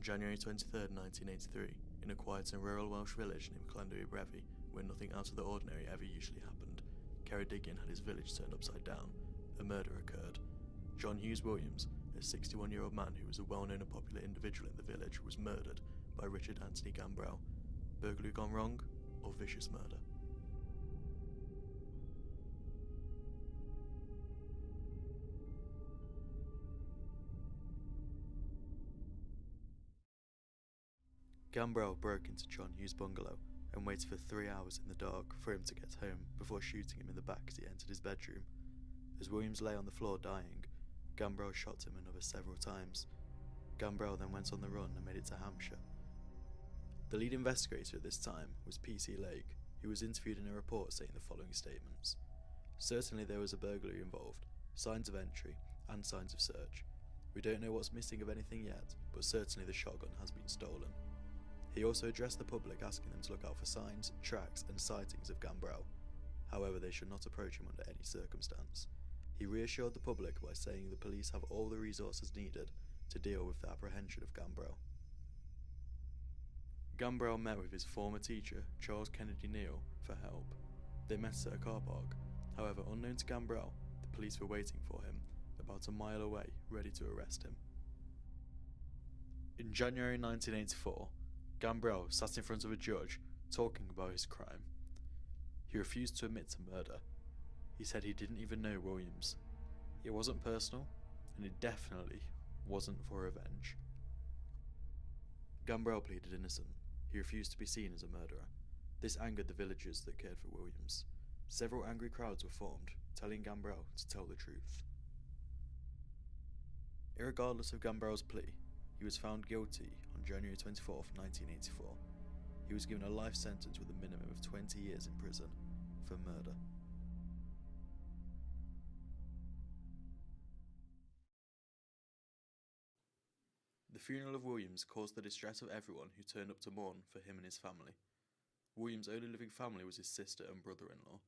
On January 23, 1983, in a quiet and rural Welsh village named Llandough Brefi, where nothing out of the ordinary ever usually happened, Ceredigion had his village turned upside down. A murder occurred. John Hughes Williams, a 61-year-old man who was a well-known and popular individual in the village, was murdered by Richard Anthony Gambrell. Burglary gone wrong, or vicious murder? Gambrell broke into John Hughes' bungalow and waited for 3 hours in the dark for him to get home before shooting him in the back as he entered his bedroom. As Williams lay on the floor dying, Gambrell shot him another several times. Gambrell then went on the run and made it to Hampshire. The lead investigator at this time was P.C. Lake, who was interviewed in a report saying the following statements. Certainly there was a burglary involved, signs of entry, and signs of search. We don't know what's missing of anything yet, but certainly the shotgun has been stolen. He also addressed the public asking them to look out for signs, tracks, and sightings of Gambrell. However, they should not approach him under any circumstance. He reassured the public by saying the police have all the resources needed to deal with the apprehension of Gambrell. Gambrell met with his former teacher, Charles Kennedy Neal, for help. They met at a car park. However, unknown to Gambrell, the police were waiting for him, about a mile away, ready to arrest him. In January 1984, Gambrell sat in front of a judge, talking about his crime. He refused to admit to murder. He said he didn't even know Williams. It wasn't personal, and it definitely wasn't for revenge. Gambrell pleaded innocent. He refused to be seen as a murderer. This angered the villagers that cared for Williams. Several angry crowds were formed, telling Gambrell to tell the truth. Irregardless of Gambrell's plea, he was found guilty on January 24, 1984. He was given a life sentence with a minimum of 20 years in prison for murder. The funeral of Williams caused the distress of everyone who turned up to mourn for him and his family. Williams' only living family was his sister and brother-in-law.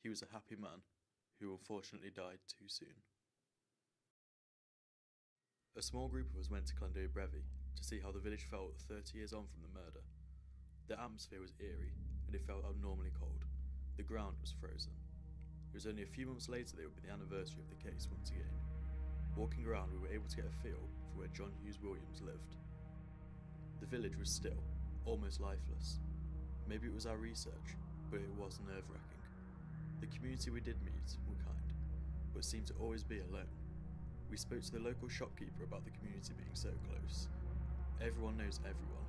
He was a happy man who unfortunately died too soon. A small group of us went to Llandough Brefi to see how the village felt 30 years on from the murder. The atmosphere was eerie, and it felt abnormally cold. The ground was frozen. It was only a few months later that it would be the anniversary of the case once again. Walking around, we were able to get a feel for where John Hughes Williams lived. The village was still, almost lifeless. Maybe it was our research, but it was nerve-wracking. The community we did meet were kind, but seemed to always be alone. We spoke to the local shopkeeper about the community being so close. Everyone knows everyone.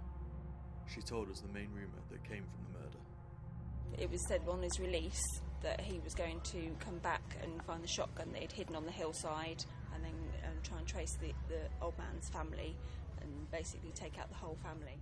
She told us the main rumour that came from the murder. It was said on his release that he was going to come back and find the shotgun that he'd hidden on the hillside and then try and trace the old man's family and basically take out the whole family.